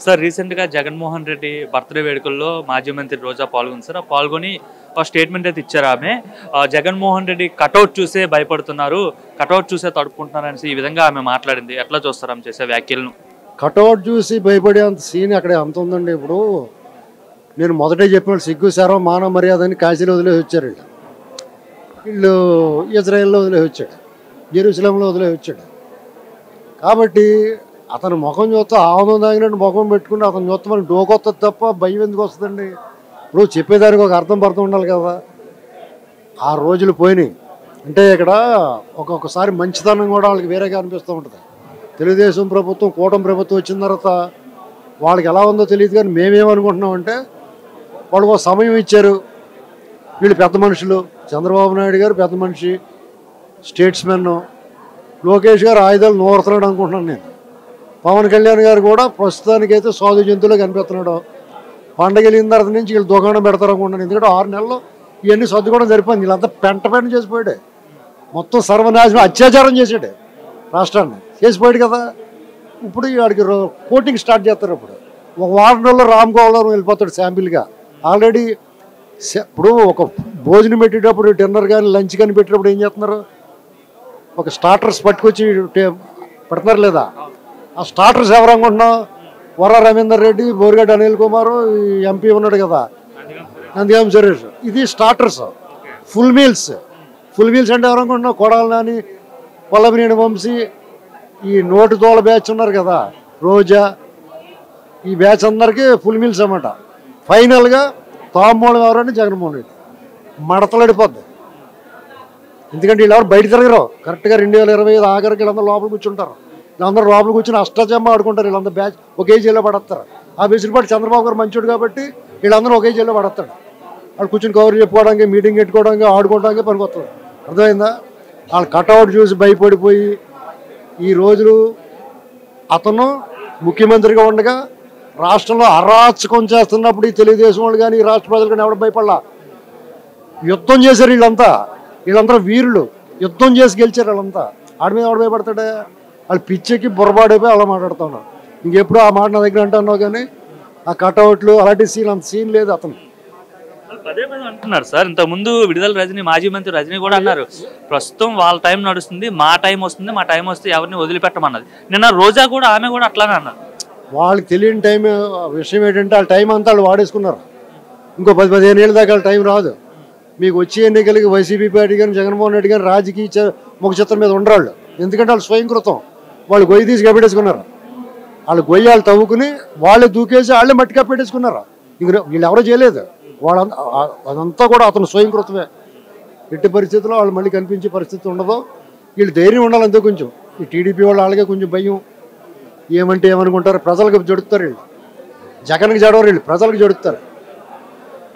Sir రీసెంట్గా Jaganmohan Reddy birthday వేడుకల్లో మాజీ మంత్రి రోజా పాల్గొంది సార్. పాల్గొని ఒక స్టేట్మెంట్ అయితే ఇచ్చారు ఆమె. జగన్మోహన్ రెడ్డి కటౌట్ చూసే భయపడుతున్నారు, కటౌట్ చూసే తడుపుకుంటున్నారు అనేసి ఈ విధంగా ఆమె మాట్లాడింది. ఎట్లా చూస్తారు ఆమె చేసే వ్యాఖ్యలను? కటౌట్ చూసి భయపడే అంత సీన్ అక్కడ అంత ఉందండి. ఇప్పుడు నేను మొదటే చెప్పిన సిగ్గు శరం మానవ మర్యాద అని కాశీలో వదిలేసి వచ్చారు. వీళ్ళు ఇజ్రాయెల్లో వదిలేసి వచ్చాడు, జెరూసలంలో వదిలేసి వచ్చాడు. కాబట్టి అతను ముఖం చూస్తే ఆనందం తాగినట్టు ముఖం పెట్టుకుంటే అతను చూస్తే మనకి డోకొస్తుంది తప్ప భయం ఎందుకు వస్తుందండి? ఇప్పుడు చెప్పేదానికి ఒక అర్థం పడుతూ ఉండాలి కదా. ఆ రోజులు పోయినాయి. అంటే ఇక్కడ ఒక్కొక్కసారి మంచితనం కూడా వాళ్ళకి వేరేగా అనిపిస్తూ ఉంటుంది. తెలుగుదేశం ప్రభుత్వం, కూటమి ప్రభుత్వం వచ్చిన తర్వాత వాళ్ళకి ఎలా ఉందో తెలియదు, కానీ మేమేమనుకుంటున్నామంటే వాళ్ళు ఒక సమయం ఇచ్చారు. వీళ్ళు పెద్ద మనుషులు, చంద్రబాబు నాయుడు గారు పెద్ద మనిషి, స్టేట్స్మెన్, లోకేష్ గారు ఆయుధాలు నూరుతున్నాడు అనుకుంటున్నాను నేను. పవన్ కళ్యాణ్ గారు కూడా ప్రస్తుతానికైతే సాధు జంతువులో కనిపిస్తున్నాడు. పండగ వెళ్ళిన తర్వాత నుంచి వీళ్ళు దుకాణం పెడతారు అనుకుంటున్నాను. ఎందుకంటే 6 నెలల్లో ఇవన్నీ సర్దుకోవడం సరిపోయింది. వీళ్ళంతా పెంట చేసిపోయాడు, మొత్తం సర్వనాశనం, అత్యాచారం చేసాడు, రాష్ట్రాన్ని చేసిపోయాడు కదా. ఇప్పుడు వాడికి కోటింగ్ స్టార్ట్ చేస్తారు. ఒక వారం రోజుల్లో రామ్ గోపాల్ వెళ్ళిపోతాడు శాంపిల్గా. ఆల్రెడీ ఇప్పుడు ఒక భోజనం పెట్టేటప్పుడు, డిన్నర్ కానీ లంచ్ కానీ పెట్టేటప్పుడు ఏం చేస్తున్నారు? ఒక స్టార్టర్స్ పట్టుకొచ్చి పెడతారు లేదా? ఆ స్టార్టర్స్ ఎవరు అనుకుంటున్నావు? వర రవీందర్ రెడ్డి, బోరిగడ్డ అనిల్ కుమార్, ఎంపీ ఉన్నాడు కదా నందిగాం సురేష్. ఇది స్టార్టర్స్. ఫుల్ మీల్స్ అంటే ఎవరు అనుకుంటున్నావు? కొడాలి నాని, వల్లభనేని వంశీ, ఈ నోటి తోల బ్యాచ్ ఉన్నారు కదా, రోజా, ఈ బ్యాచ్ అందరికీ ఫుల్ మీల్స్ అన్నమాట. ఫైనల్గా తాంబూలం ఎవరంటే జగన్మోహన్ రెడ్డి. మడతలడిపోద్ది. ఎందుకంటే వీళ్ళు ఎవరు బయట తిరగరు. కరెక్ట్గా 2025 ఆఖరికి వీళ్ళందరూ లోపల కూర్చుంటారు. వీళ్ళందరూ లోపల కూర్చొని అష్టాచమ్మ ఆడుకుంటారు. వీళ్ళందరూ బ్యాచ్ ఒకే జైల్లో పడేస్తారు. ఆ బెసిలిపాటి చంద్రబాబు గారు మంచోడు కాబట్టి వీళ్ళందరూ ఒకే జైల్లో పడేస్తాడు. వాళ్ళు కూర్చొని కవర్ చెప్పుకోవడానికి, మీటింగ్ పెట్టుకోవడానికి, ఆడుకోవడానికి పనికొస్తుంది. అర్థమైందా? వాళ్ళు కటౌట్ చూసి భయపడిపోయి ఈ రోజులు అతను ముఖ్యమంత్రిగా ఉండగా రాష్ట్రంలో అరాచకం చేస్తున్నప్పుడు ఈ తెలుగుదేశం వాళ్ళు కానీ, ఈ రాష్ట్ర ప్రజలు కానీ ఎవరు భయపడలా. యుద్ధం చేశారు వీళ్ళంతా వీరులు. యుద్ధం చేసి గెలిచారు వాళ్ళంతా. ఆడి మీద ఎవడు భయపడతాడే? వాళ్ళు పిచ్చెక్కి బుర్రబాడైపోయి అలా మాట్లాడుతూ ఉన్నారు. ఇంకెప్పుడు ఆ మాట నా దగ్గర అంటున్నావు, కానీ ఆ కటౌట్లు అలాంటి అంత సీన్ లేదు అతను. పదే పదే అంటున్నారు సార్. ఇంతకుముందు విడుదల రజనీ, మాజీ మంత్రి రజనీ కూడా అన్నారు, ప్రస్తుతం వాళ్ళ టైం నడుస్తుంది, మా టైం వస్తుంది, మా టైం వస్తే ఎవరిని వదిలిపెట్టమన్నది. నిన్న రోజా కూడా, ఆమె కూడా అట్లానే అన్నారు. వాళ్ళకి తెలియని టైం విషయం ఏంటంటే వాళ్ళ టైం అంతా వాళ్ళు వాడేసుకున్నారు. ఇంకో 10-15 ఏళ్ళ దాకా వాళ్ళ టైం రాదు. మీకు వచ్చే ఎన్నికలకి వైసీపీ పార్టీ కానీ, జగన్మోహన్ రెడ్డి కానీ రాజకీయ ముఖ చిత్రం మీద ఉండరాళ్ళు. ఎందుకంటే వాళ్ళు స్వయంకృతం. వాళ్ళు గొయ్యి తీసి కప్పెట్టేసుకున్నారు. వాళ్ళు గొయ్యాలు తవ్వుకుని వాళ్ళే దూకేసి వాళ్ళే మట్టి కప్పెట్టేసుకున్నారు. ఇంక వీళ్ళు ఎవరో చేయలేదు. అదంతా కూడా అతను స్వయంకృతమే. ఎట్టి పరిస్థితుల్లో వాళ్ళు మళ్ళీ కనిపించే పరిస్థితి ఉండదు. వీళ్ళు ధైర్యం ఉండాలి అంతే. కొంచెం ఈ టీడీపీ వాళ్ళు వాళ్ళకే కొంచెం భయం. ఏమంటే ఏమనుకుంటారు? ప్రజలకు జడుస్తారు వీళ్ళు. జగన్కి జడవరు వీళ్ళు, ప్రజలకు జడుస్తారు.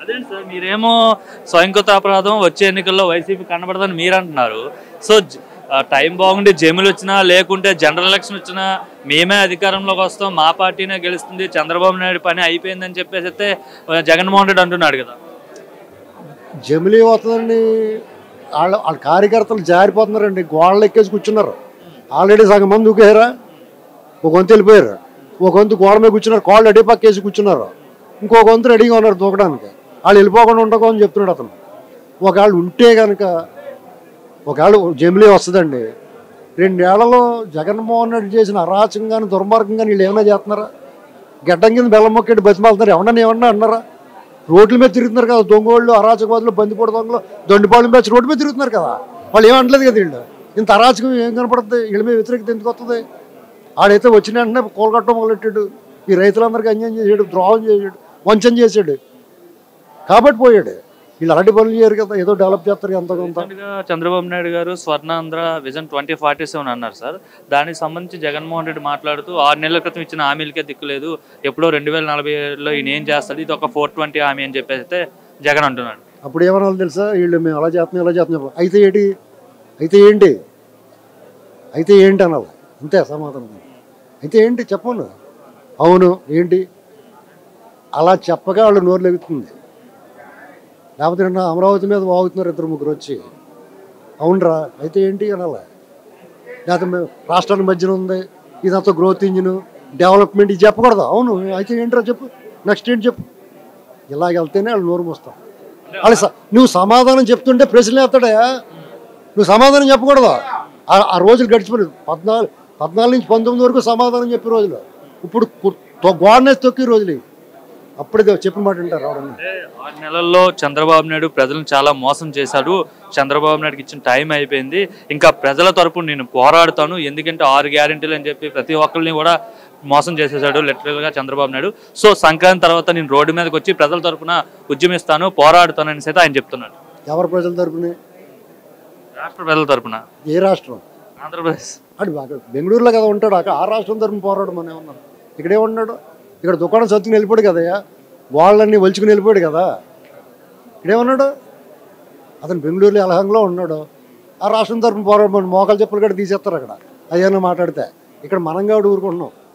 అదేంటి సార్, మీరేమో స్వయంకృత అపరాధం వచ్చే ఎన్నికల్లో వైసీపీ కనబడదని మీరు అంటున్నారు. సో టైం బాగుండి జమిలు వచ్చినా, లేకుంటే జనరల్ ఎలక్షన్ వచ్చినా మేమే అధికారంలోకి వస్తాం, మా పార్టీనే గెలుస్తుంది, చంద్రబాబు నాయుడు పని అయిపోయిందని చెప్పేసి అయితే జగన్మోహన్ రెడ్డి అంటున్నాడు కదా. జమిలీ వస్తుందండి. వాళ్ళ కార్యకర్తలు జారిపోతున్నారండి. గోడలు ఎక్కేసి కూర్చున్నారు. ఆల్రెడీ సగం మంది దూకేరా, ఒక వంతు వెళ్ళిపోయారు, ఒక వంతు గోడ మీద కూర్చున్నారు, కాళ్ళు అడి పక్కేసి కూర్చున్నారు, ఇంకొక వంతు రెడీగా ఉన్నారు దూకడానికి. వాళ్ళు వెళ్ళిపోకుండా ఉండకో అని చెప్తున్నాడు అతను. ఒకవేళ ఉంటే కనుక ఒకవేళ జమిలీ వస్తుందండి. 2 ఏళ్లలో జగన్మోహన్ రెడ్డి చేసిన అరాచకం కానీ, దుర్మార్గం కానీ వీళ్ళు ఏమైనా చేస్తున్నారా? గడ్డం కింద బెల్లం మొక్కటి బతిమాలుతున్నారు. ఏమన్నా అన్నారా? రోడ్ల మీద తిరుగుతున్నారు కదా దొంగోళ్ళు, అరాచకవాదులు, బందిపోటు దొంగలు, దొండిపాళెం బ్యాచ్ రోడ్డు మీద తిరుగుతున్నారు కదా. వాళ్ళు ఏమంటలేదు కదా. వీళ్ళు ఇంత అరాచకం ఏం కనపడుతుంది? వీళ్ళ మీద వ్యతిరేకత ఎందుకు వస్తుంది? ఆడైతే వచ్చిన వెంటనే కోలగట్టడం మొదలెట్టాడు. ఈ రైతులందరికీ అన్యాయం చేసాడు, ద్రోహం చేసాడు, వంచన చేశాడు కాబట్టి పోయాడు. వీళ్ళు అలాంటి పనులు చేయరు కదా. ఏదో డెవలప్ చేస్తారు ఎంత కొంత. చంద్రబాబు నాయుడు గారు స్వర్ణాంధ్ర విజన్ 2047 అన్నారు సార్. దానికి సంబంధించి జగన్మోహన్ రెడ్డి మాట్లాడుతూ 6 నెలల క్రితం ఇచ్చిన హామీలకే దిక్కులేదు, ఎప్పుడో 2047లో ఈయన ఏం చేస్తాడు, ఇది ఒక 420 హామీ అని చెప్పేసి అయితే జగన్ అంటున్నాడు. అప్పుడు ఏమన్నా తెలుసా? వీళ్ళు మేము అలా చేస్తున్నాం ఇలా చేస్తున్నాం. అయితే ఏంటి అనాలి. అంతే సమాధానం. అయితే ఏంటి చెప్పండి. అవును ఏంటి అలా చెప్పగా వాళ్ళు నోరు లెగుతుంది. లేకపోతే నిన్న అమరావతి మీద వాగుతున్నారు 2-3 వచ్చి. అవునరా అయితే ఏంటి అనాలి. లేకపోతే రాష్ట్రాల మధ్యన ఉంది, ఇదంతా గ్రోత్ ఇంజిన్, డెవలప్మెంట్ ఇది చెప్పకూడదు. అవును అయితే ఏంటో చెప్పు, నెక్స్ట్ ఏంటి చెప్పు. ఇలాగ వెళ్తేనే వాళ్ళు నోరు మోస్తాం. వాళ్ళు నువ్వు సమాధానం చెప్తుంటే ప్రశ్నలు వేస్తాడా, నువ్వు సమాధానం చెప్పకూడదు. ఆ రోజులు గడిచిపోలేదు. 14 నుంచి 19 వరకు సమాధానం చెప్పే రోజులు. ఇప్పుడు గోడనేసి తొక్కి రోజులు. అప్పుడే చెప్పిన మాట వింటారు. 6 నెలల్లో చంద్రబాబు నాయుడు ప్రజలను చాలా మోసం చేశాడు. చంద్రబాబు నాయుడుకి ఇచ్చిన టైం అయిపోయింది. ఇంకా ప్రజల తరపున నేను పోరాడుతాను. ఎందుకంటే 6 గ్యారెంటీలు అని చెప్పి ప్రతి ఒక్కరిని కూడా మోసం చేసేసాడు లిటరల్గా చంద్రబాబు నాయుడు. సో సంక్రాంతి తర్వాత నేను రోడ్డు మీదకి వచ్చి ప్రజల తరపున ఉద్యమిస్తాను, పోరాడుతాను అనేసి అయితే ఆయన చెప్తున్నాడు. ఎవరి ప్రజల తరపున? రాష్ట్ర ప్రజల తరపున. ఏ రాష్ట్రం? ఆంధ్రప్రదేశ్. అక్కడ బెంగళూరులో కదా ఉంటాడు. అక్కడ ఆ రాష్ట్రం తరపున పోరాడమని ఏమన్నాడు? ఇక్కడే ఉన్నాడు. ఇక్కడ దుకాణం సత్తుకుని వెళ్ళిపోయాడు కదయ్యా, వాళ్ళన్నీ వలుచుకుని వెళ్ళిపోయాడు కదా. ఇక్కడేమన్నాడు? అతను బెంగళూరులో అలహంలో ఉన్నాడు. ఆ రాష్ట్రం తరపున పోరాడమని మోకాలు చెప్పులు కూడా తీసేస్తారు అక్కడ. అయ్యన్నా మాట్లాడితే. ఇక్కడ మనం కూడా ఊరుకుంటున్నాం.